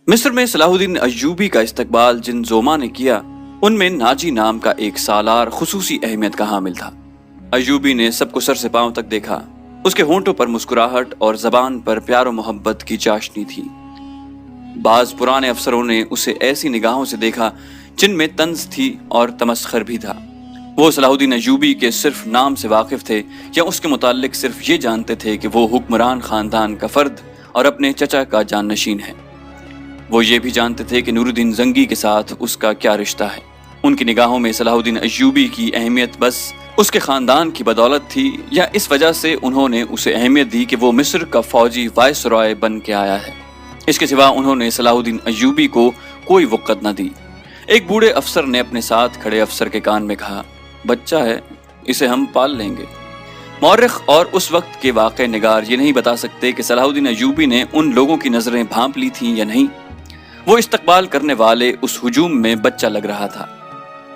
मिस्र में सलाहुद्दीन अय्यूबी का इस्तकबाल जिन जोमा ने किया, उनमें नाजी नाम का एक सालार खुसूसी अहमियत का हामिल था। अय्यूबी ने सबको सर से पांव तक देखा। उसके होंठों पर मुस्कुराहट और जबान पर प्यार और मोहब्बत की चाशनी थी। बाज पुराने अफसरों ने उसे ऐसी निगाहों से देखा जिनमें तंज थी और तमस्खर भी था। वो सलाहुद्दीन अय्यूबी के सिर्फ नाम से वाकिफ थे या उसके मुतालिक सिर्फ ये जानते थे कि वो हुक्मरान खानदान का फर्द और अपने चचा का जाननशीन है। वो ये भी जानते थे कि नूरुद्दीन जंगी के साथ उसका क्या रिश्ता है। उनकी निगाहों में सलाहुद्दीन अय्यूबी की अहमियत बस उसके खानदान की बदौलत थी या इस वजह से उन्होंने उसे अहमियत दी कि वो मिस्र का फौजी वायसरॉय बन के आया है। इसके सिवा उन्होंने सलाहुद्दीन अय्यूबी को कोई वक़्त न दी। एक बूढ़े अफसर ने अपने साथ खड़े अफसर के कान में कहा, बच्चा है, इसे हम पाल लेंगे। मौरख और उस वक्त के वाक़े निगार ये नहीं बता सकते कि सलाहुद्दीन अय्यूबी ने उन लोगों की नजरें भांप ली थीं या नहीं। वो इस्तकबाल करने वाले उस हुजूम में बच्चा लग रहा था।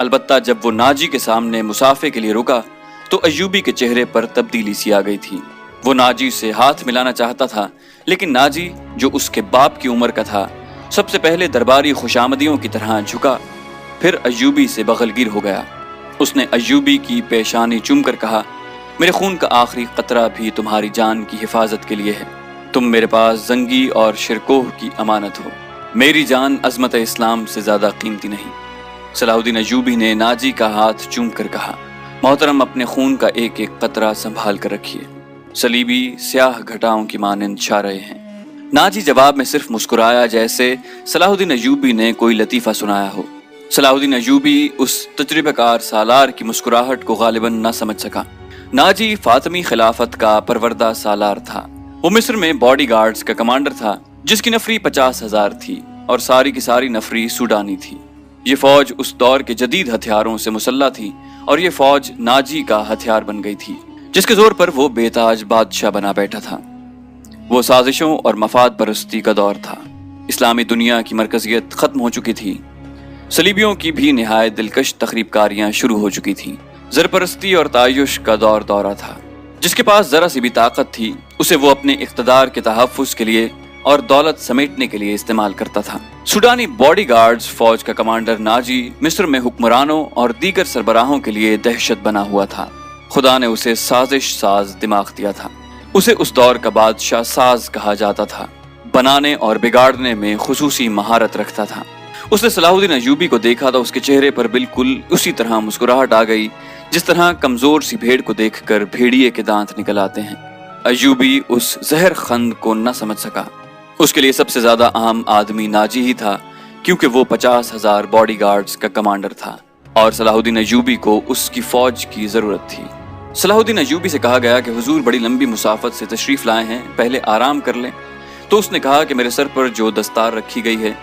अलबत्ता जब वो नाजी के सामने मुसाफे के लिए रुका तो अय्यूबी के चेहरे पर तब्दीली सी आ गई थी। वो नाजी से हाथ मिलाना चाहता था, लेकिन नाजी जो उसके बाप की उम्र का था सबसे पहले दरबारी खुशामदियों की तरह झुका, फिर अय्यूबी से बगलगिर हो गया। उसने अय्यूबी की पेशानी चूमकर कहा, मेरे खून का आखिरी कतरा भी तुम्हारी जान की हिफाजत के लिए है। तुम मेरे पास जंगी और शिरकोह की अमानत हो। मेरी जान अजमत इस्लाम से ज्यादा कीमती नहीं। सलाहुद्दीन अय्यूबी ने नाजी का हाथ चूम कर कहा, मोहतरम, अपने खून का एक एक कतरा संभाल कर रखिए। सलीबी स्याह घटाओं की मानंद छा रहे हैं। नाजी जवाब में सिर्फ मुस्कुराया, जैसे सलाहुद्दीन अय्यूबी ने कोई लतीफा सुनाया हो। सलाहुद्दीन अय्यूबी उस तजुर्बेकार सालार की मुस्कुराहट को गालिबन न समझ सका। नाजी फातिमी खिलाफत का परवरदा सालार था। वो मिस्र में बॉडी गार्ड्स का कमांडर था, जिसकी नफरी 50,000 थी और सारी की सारी नफरी सूडानी थी। ये फौज उस दौर के जदीद हथियारों से मुसल्ला थी और ये फौज नाजी का हथियार बन गई थी, जिसके जोर पर वो बेताज बादशाह बना बैठा था। वो साजिशों और मफाद परस्ती का दौर था। इस्लामी दुनिया की मरकजियत खत्म हो चुकी थी। सलीबियों की भी निहायत दिलकश तखरीबकारियां शुरू हो चुकी थी। ज़रपरस्ती और तायुश का दौर दौरा था। जिसके पास जरा सी भी ताकत थी उसे वो अपने इख्तदार के तहफ़्फ़ुज़ के लिए और दौलत समेटने के लिए इस्तेमाल करता था। सूडानी बॉडी गार्ड्स फौज का कमांडर नाजी मिस्र में हुक्मरानों और दीगर सरबराहों के लिए दहशत बना हुआ था। खुदा ने उसे साजिश साज दिमाग दिया था। उसे उस दौर का बादशाह साज कहा जाता था। बनाने और बिगाड़ने में खुसूसी महारत रखता था। उसने सलाहुद्दीन अय्यूबी को देखा तो उसके चेहरे पर बिल्कुल उसी तरह मुस्कुराहट आ गई जिस तरह कमजोर सी भेड़ को देखकर भेड़िए के दांत निकल आते हैं। अय्यूबी उस जहर खंद को न समझ सका। उसके लिए सबसे ज्यादा अहम आदमी नाजी ही था, क्योंकि वो 50,000 बॉडी गार्ड्स का कमांडर था और सलाहुद्दीन अय्यूबी को उसकी फौज की जरूरत थी। सलाहुद्दीन अय्यूबी से कहा गया कि हुजूर बड़ी लंबी मुसाफत से तशरीफ लाए हैं, पहले आराम कर लें। तो उसने कहा कि मेरे सर पर जो दस्तार रखी गई है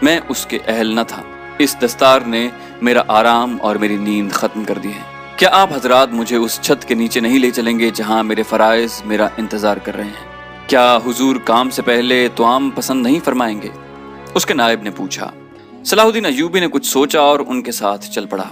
मैं उसके अहल न था। इस दस्तार ने मेरा आराम और मेरी नींद खत्म कर दी है। क्या आप हजरात मुझे उस छत के नीचे नहीं ले चलेंगे जहां मेरे फराइज मेरा इंतजार कर रहे हैं? क्या हुजूर काम से पहले तुआम पसंद नहीं फरमाएंगे? उसके नायब ने पूछा। सलाहुद्दीन अय्यूबी ने कुछ सोचा और उनके साथ चल पड़ा।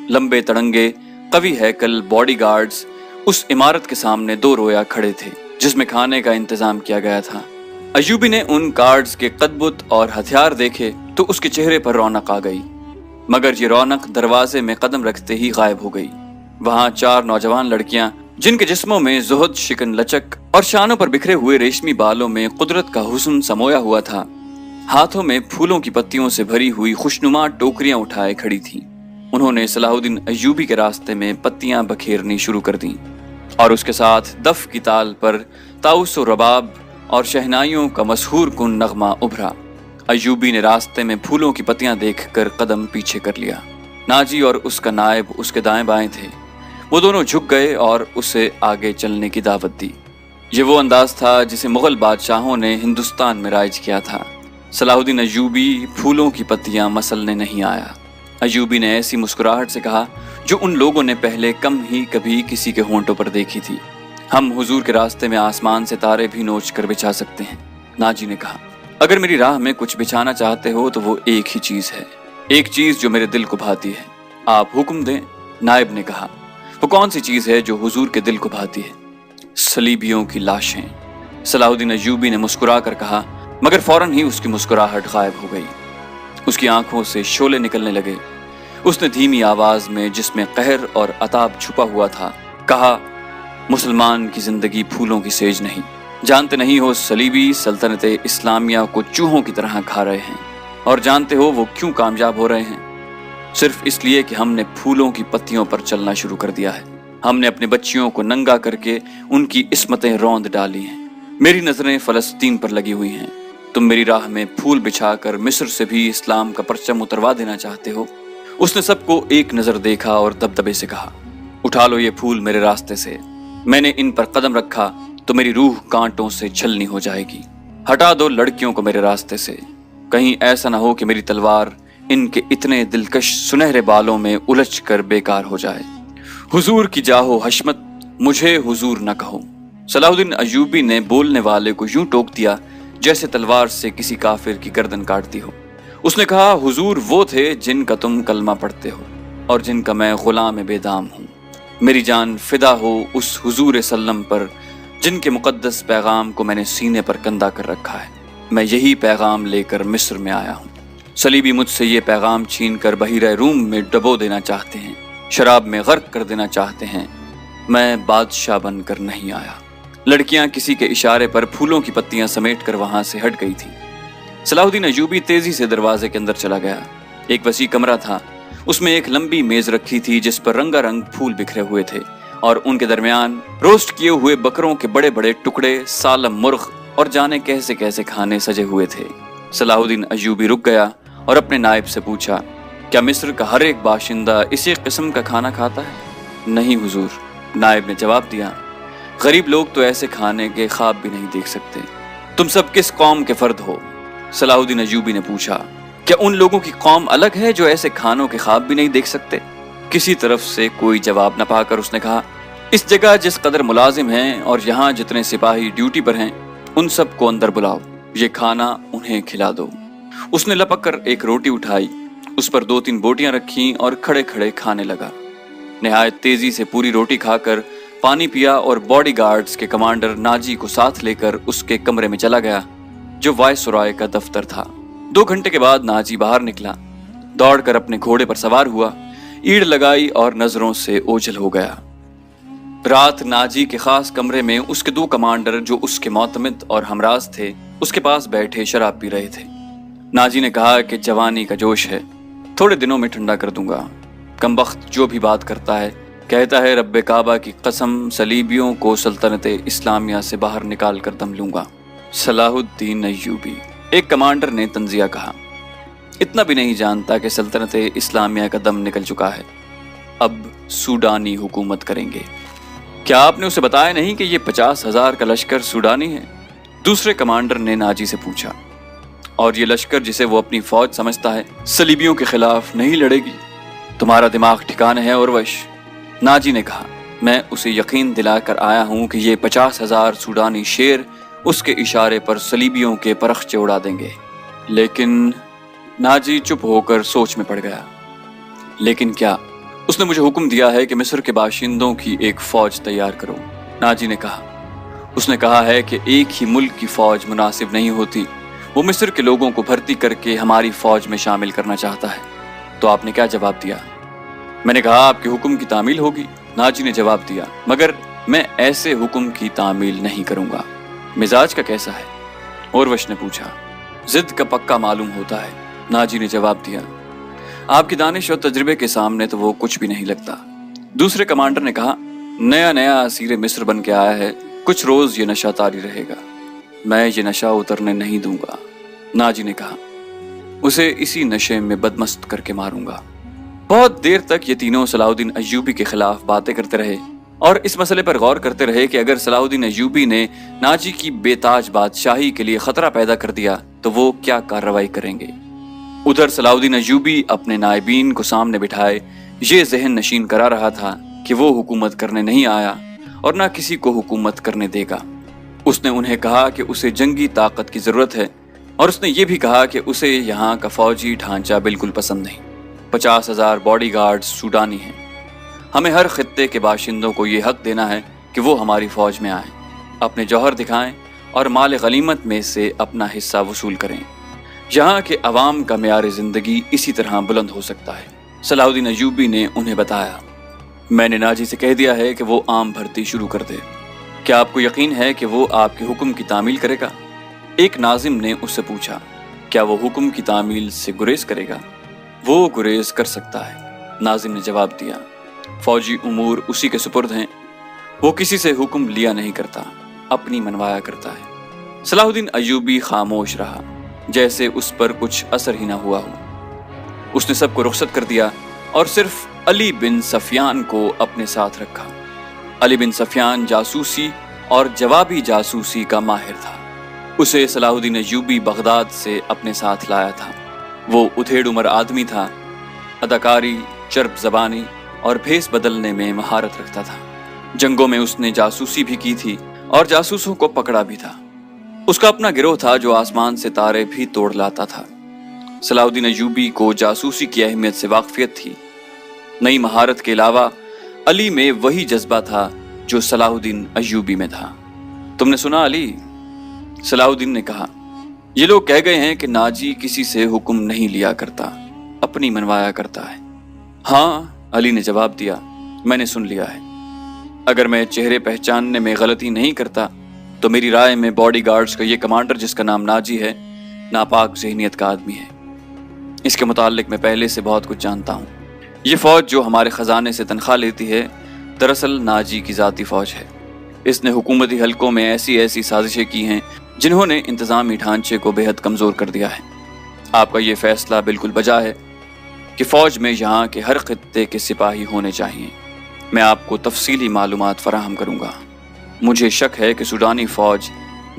लंबे तड़ंगे कवि हैकल बॉडी गार्ड्स उस इमारत के सामने दो रोया खड़े थे जिसमें खाने का इंतजाम किया गया था। अय्यूबी ने उन गार्ड्स के कदबुत और हथियार देखे तो उसके चेहरे पर रौनक आ गई, मगर ये रौनक दरवाजे में कदम रखते ही गायब हो गई। वहां 4 नौजवान लड़कियां, जिनके जिस्मों में जुहद शिकन लचक और शानों पर बिखरे हुए रेशमी बालों में कुदरत का हुस्न समोया हुआ था, हाथों में फूलों की पत्तियों से भरी हुई खुशनुमा टोकरियां उठाए खड़ी थीं। उन्होंने सलाहुद्दीन अय्यूबी के रास्ते में पत्तियां बखेरनी शुरू कर दी और उसके साथ दफ की ताल पर ताउस और रबाब और शहनाइयों का मशहूर कुन नगमा उभरा। अय्यूबी ने रास्ते में फूलों की पत्तियां देखकर कदम पीछे कर लिया। नाजी और उसका नायब उसके दाएं बाएं थे। वो दोनों झुक गए और उसे आगे चलने की दावत दी। ये वो अंदाज था जिसे मुगल बादशाहों ने हिंदुस्तान में राइज किया था। सलाहुद्दीन अय्यूबी फूलों की पत्तियां मसलने नहीं आया। अय्यूबी ने ऐसी मुस्कुराहट से कहा जो उन लोगों ने पहले कम ही कभी किसी के होंठों पर देखी थी। हम हुजूर के रास्ते में आसमान से तारे भी नोच कर बिछा सकते हैं। नाजी ने कहा, अगर मेरी राह में कुछ बिछाना चाहते हो तो वो एक ही चीज है, एक चीज जो मेरे दिल को भाती है। आप हुक्म दें। नायब ने कहा, वो कौन सी चीज है जो हुजूर के दिल को भाती है? सलीबियों की लाशें। सलाहुद्दीन अय्यूबी ने मुस्कुरा कर कहा, मगर फौरन ही उसकी मुस्कुराहट गायब हो गई। उसकी आंखों से शोले निकलने लगे। उसने धीमी आवाज में, जिसमें कहर और अताब छुपा हुआ था, कहा, मुसलमान की जिंदगी फूलों की सेज नहीं। जानते नहीं हो सलीबी सल्तनत इस्लामिया को चूहों की तरह खा रहे हैं, और जानते हो वो क्यों कामयाब हो रहे हैं? सिर्फ इसलिए कि हमने फूलों की पत्तियों पर चलना शुरू कर दिया है। हमने अपने बच्चियों को नंगा करके उनकी इस्मतें रौंद डाली हैं। मेरी नजरें फलस्तीन पर लगी हुई हैं। तुम मेरी राह में फूल बिछाकर मिस्र से भी इस्लाम का परचम उतरवा देना चाहते हो। उसने सबको एक नजर देखा और दबदबे से कहा, उठा लो ये फूल मेरे रास्ते से। मैंने इन पर कदम रखा तो मेरी रूह कांटों से छलनी हो जाएगी। हटा दो लड़कियों को मेरे रास्ते से। कहीं ऐसा ना हो कि मेरी तलवार इनके इतने दिलकश सुनहरे बालों में उलझ कर बेकार हो जाए। हुजूर की जाहो हशमत, मुझे हुजूर न कहो। सलाहुद्दीन अय्यूबी ने बोलने वाले को यूं टोक दिया जैसे तलवार से किसी काफिर की गर्दन काटती हो। उसने कहा, हुजूर वो थे जिनका तुम कलमा पढ़ते हो और जिनका मैं गुलाम बेदाम हूँ। मेरी जान फिदा हो उस हुजूर सल्लम पर जिनके मुकद्दस पैगाम को मैंने सीने पर कंधा कर रखा है। मैं यही पैगाम लेकर मिस्र में आया हूँ। सलीबी मुझसे ये पैगाम छीन कर बहीरा रूम में डबो देना चाहते हैं, शराब में गर्क कर देना चाहते हैं। मैं बादशाह बनकर नहीं आया। लड़कियां किसी के इशारे पर फूलों की पत्तियां समेट कर वहां से हट गई थी। सलाहुद्दीन अय्यूबी तेजी से दरवाजे के अंदर चला गया। एक वसी कमरा था। उसमें एक लंबी मेज रखी थी जिस पर रंगारंग फूल बिखरे हुए थे, और उनके दरमियान रोस्ट किए हुए बकरों के बड़े बड़े टुकड़े, सालम मुर्ग और जाने कैसे कैसे खाने सजे हुए थे। सलाहुद्दीन अय्यूबी रुक गया और अपने नायब से पूछा, क्या मिस्र का हर एक बाशिंदा इसी किस्म का खाना खाता है? नहीं हुजूर, नायब ने जवाब दिया। गरीब लोग तो ऐसे खाने के ख्वाब भी नहीं देख सकते। तुम सब किस कौम के फर्द हो? सलाहुद्दीन अय्यूबी ने पूछा। क्या उन लोगों की कौम अलग है जो ऐसे खानों के ख्वाब भी नहीं देख सकते? किसी तरफ से कोई जवाब न पाकर उसने कहा, इस जगह जिस कदर मुलाजिम हैं और यहाँ जितने सिपाही ड्यूटी पर हैं, उन सबको अंदर बुलाओ, ये खाना उन्हें खिला दो। उसने लपक कर एक रोटी उठाई, उस पर 2-3 बोटियां रखी और खड़े खड़े खाने लगा। निहायत तेजी से पूरी रोटी खाकर पानी पिया और बॉडीगार्ड्स के कमांडर नाजी को साथ लेकर उसके कमरे में चला गया जो वायसराय का दफ्तर था। 2 घंटे के बाद नाजी बाहर निकला, दौड़कर अपने घोड़े पर सवार हुआ, ईड़ लगाई और नजरों से ओझल हो गया। रात नाजी के खास कमरे में उसके 2 कमांडर जो उसके मोतमिद और हमराज थे उसके पास बैठे शराब पी रहे थे। नाजी ने कहा कि जवानी का जोश है, थोड़े दिनों में ठंडा कर दूंगा। कमबख्त जो भी बात करता है कहता है रब्बे काबा की कसम, सलीबियों को सल्तनत इस्लामिया से बाहर निकाल कर दम लूंगा। सलाहुद्दीन अय्यूबी, एक कमांडर ने तंजिया कहा, इतना भी नहीं जानता कि सल्तनत इस्लामिया का दम निकल चुका है, अब सूडानी हुकूमत करेंगे। क्या आपने उसे बताया नहीं कि ये 50,000 का लश्कर सूडानी है? दूसरे कमांडर ने नाजी से पूछा। और ये लश्कर जिसे वो अपनी फौज समझता है सलीबियों के खिलाफ नहीं लड़ेगी? तुम्हारा दिमाग ठिकाने है ओरवश? नाजी ने कहा, मैं उसे यकीन दिलाकर आया हूं कि ये 50,000 सूडानी शेर उसके इशारे पर सलीबियों के परखचे उड़ा देंगे। लेकिन नाजी चुप होकर सोच में पड़ गया। लेकिन क्या? उसने मुझे हुक्म दिया है कि मिस्र के बाशिंदों की एक फौज तैयार करो। नाजी ने कहा, उसने कहा है कि एक ही मुल्क की फौज मुनासिब नहीं होती, वो मिस्र के लोगों को भर्ती करके हमारी फौज में शामिल करना चाहता है। तो आपने क्या जवाब दिया? मैंने कहा आपके हुक्म की तामील होगी। नाजी ने जवाब दिया, मगर मैं ऐसे हुक्म की तामील नहीं करूंगा। मिजाज का कैसा है? ओरवश ने पूछा। जिद का पक्का मालूम होता है, नाजी ने जवाब दिया। आपकी दानिश और तजर्बे के सामने तो वो कुछ भी नहीं लगता। दूसरे कमांडर ने कहा, नया नया असीर मिस्र बन के आया है, कुछ रोज ये नशा तारी रहेगा। मैं ये नशा उतरने नहीं दूंगा। नाजी ने कहा, उसे इसी नशे में बदमस्त करके मारूंगा। बहुत देर तक ये तीनों सलाहुद्दीन अय्यूबी के खिलाफ बातें करते रहे और इस मसले पर गौर करते रहे कि अगर सलाहुद्दीन अय्यूबी ने नाजी की बेताज बादशाही के लिए खतरा पैदा कर दिया तो वो क्या कार्रवाई करेंगे। उधर सलाहुद्दीन अय्यूबी अपने नायबीन को सामने बिठाए ये जहन नशीन करा रहा था कि वो हुकूमत करने नहीं आया और ना किसी को हुकूमत करने देगा। उसने उन्हें कहा कि उसे जंगी ताकत की जरूरत है और उसने ये भी कहा कि उसे यहाँ का फौजी ढांचा बिल्कुल पसंद नहीं। 50,000 बॉडीगार्ड्स सूडानी हैं। हमें हर खित्ते के बाशिंदों को ये हक देना है कि वो हमारी फौज में आएं, अपने जौहर दिखाएं और माल गनीमत में से अपना हिस्सा वसूल करें। यहाँ के अवाम का मेयार जिंदगी इसी तरह बुलंद हो सकता है। सलाहुद्दीन अय्यूबी ने उन्हें बताया, मैंने नाजी से कह दिया है कि वो आम भर्ती शुरू कर दे। क्या आपको यकीन है कि वो आपके हुक्म की तामील करेगा? एक नाजिम ने उससे पूछा, क्या वो हुक्म की तामील से गुरेज करेगा? वो गुरेज कर सकता है, नाजिम ने जवाब दिया। फौजी उमूर उसी के सुपुर्द हैं। वो किसी से हुक्म लिया नहीं करता, अपनी मनवाया करता है। सलाहुद्दीन अय्यूबी खामोश रहा, जैसे उस पर कुछ असर ही ना हुआ हो। उसने सबको रुखसत कर दिया और सिर्फ अली बिन सफियान को अपने साथ रखा। अली बिन सफियान जासूसी और जवाबी जासूसी का माहिर था। उसे सलाहुद्दीन अय्यूबी बगदाद से अपने साथ लाया था। वो उधेड़ उम्र आदमी था, अदाकारी, चर्ब जबानी और भेस बदलने में महारत रखता था। जंगों में उसने जासूसी भी की थी और जासूसों को पकड़ा भी था। उसका अपना गिरोह था जो आसमान से तारे भी तोड़ लाता था। सलाहुद्दीन अय्यूबी को जासूसी की अहमियत से वाकफियत थी। नई महारत के अलावा अली में वही जज्बा था जो सलाहुद्दीन अय्यूबी में था। तुमने सुना अली? सलाहुद्दीन ने कहा, ये लोग कह गए हैं कि नाजी किसी से हुक्म नहीं लिया करता, अपनी मनवाया करता है। हाँ, अली ने जवाब दिया, मैंने सुन लिया है। अगर मैं चेहरे पहचानने में गलती नहीं करता तो मेरी राय में बॉडीगार्ड्स का ये कमांडर जिसका नाम नाजी है, नापाक ज़हनियत का आदमी है। इसके मुताल्लिक मैं पहले से बहुत कुछ जानता हूँ। ये फौज जो हमारे खजाने से तनख्वाह लेती है, दरअसल नाजी की ज़ाती फौज है। इसने हुकूमती हलकों में ऐसी ऐसी साजिशें की हैं जिन्होंने इंतज़ामी ढांचे को बेहद कमज़ोर कर दिया है। आपका ये फैसला बिल्कुल बजा है कि फ़ौज में यहाँ के हर खित्ते के सिपाही होने चाहिए। मैं आपको तफसीली मालूमात फराहम करूँगा। मुझे शक है कि सूडानी फ़ौज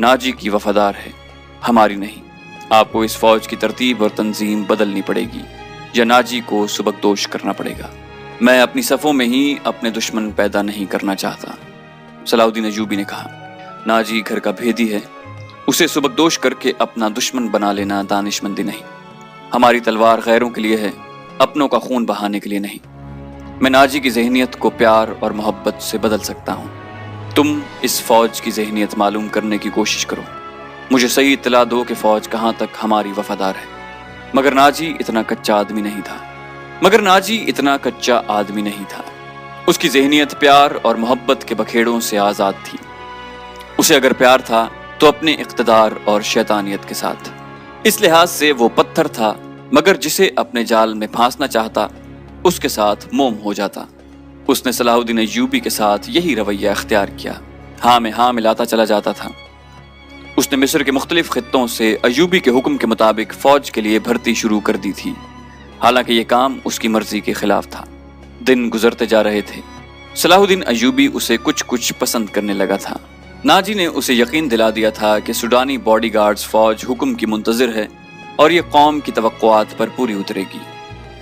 नाजी की वफादार है, हमारी नहीं। आपको इस फ़ौज की तरतीब और तंजीम बदलनी पड़ेगी या नाजी को सुबकदोश करना पड़ेगा। मैं अपनी सफ़ों में ही अपने दुश्मन पैदा नहीं करना चाहता। सलाहुद्दीन अय्यूबी ने कहा, नाजी घर का भेदी है, उसे सुबकदोश करके अपना दुश्मन बना लेना दानिशमंदी नहीं। हमारी तलवार गैरों के लिए है, अपनों का खून बहाने के लिए नहीं। मैं नाजी की ज़हनियत को प्यार और मोहब्बत से बदल सकता हूँ। तुम इस फ़ौज की ज़हनियत मालूम करने की कोशिश करो। मुझे सही इत्तला दो कि फ़ौज कहाँ तक हमारी वफादार है। मगर नाजी इतना कच्चा आदमी नहीं था। उसकी ज़हनियत प्यार और मोहब्बत के बखेड़ों से आज़ाद थी। उसे अगर प्यार था तो अपने इक़्तिदार और शैतानियत के साथ। इस लिहाज से वो पत्थर था, मगर जिसे अपने जाल में फांसना चाहता उसके साथ मोम हो जाता। उसने सलाहुद्दीन अय्यूबी के साथ यही रवैया इख्तियार किया, हाँ में हाँ मिलाता चला जाता था। उसने मिस्र के मुख्तलिफ खित्तों से अय्यूबी के हुक्म के मुताबिक फ़ौज के लिए भर्ती शुरू कर दी थी, हालांकि ये काम उसकी मर्जी के खिलाफ था। दिन गुजरते जा रहे थे। सलाहुद्दीन अय्यूबी उसे कुछ कुछ पसंद करने लगा था। नाजी ने उसे यकीन दिला दिया था कि सूडानी बॉडीगार्ड्स फ़ौज हुक्म की मुंतज़िर है और ये कौम की तवक्कुआत पर पूरी उतरेगी।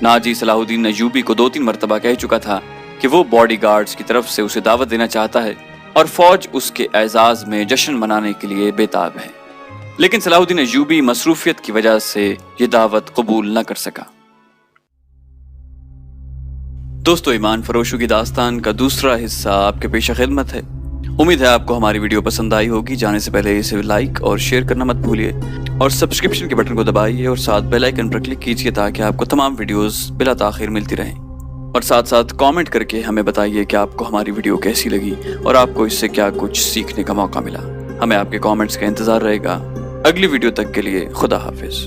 नाजी सलाहुद्दीन अय्यूबी को 2-3 मरतबा कह चुका था कि वो बॉडीगार्ड्स की तरफ से उसे दावत देना चाहता है और फ़ौज उसके एजाज़ में जश्न मनाने के लिए बेताब है। लेकिन सलाहुद्दीन अय्यूबी मसरूफियत की वजह से ये दावत कबूल न कर सका। दोस्तों, ईमान फरोशों की दास्तान का दूसरा हिस्सा आपके पेशा खिदमत है। उम्मीद है आपको हमारी वीडियो पसंद आई होगी। जाने से पहले इसे लाइक और शेयर करना मत भूलिए और सब्सक्रिप्शन के बटन को दबाइए और साथ बेल आइकन पर क्लिक कीजिए ताकि आपको तमाम वीडियोस बिला ताखिर मिलती रहें। और साथ साथ कमेंट करके हमें बताइए कि आपको हमारी वीडियो कैसी लगी और आपको इससे क्या कुछ सीखने का मौका मिला। हमें आपके कमेंट्स का इंतजार रहेगा। अगली वीडियो तक के लिए खुदा हाफिज।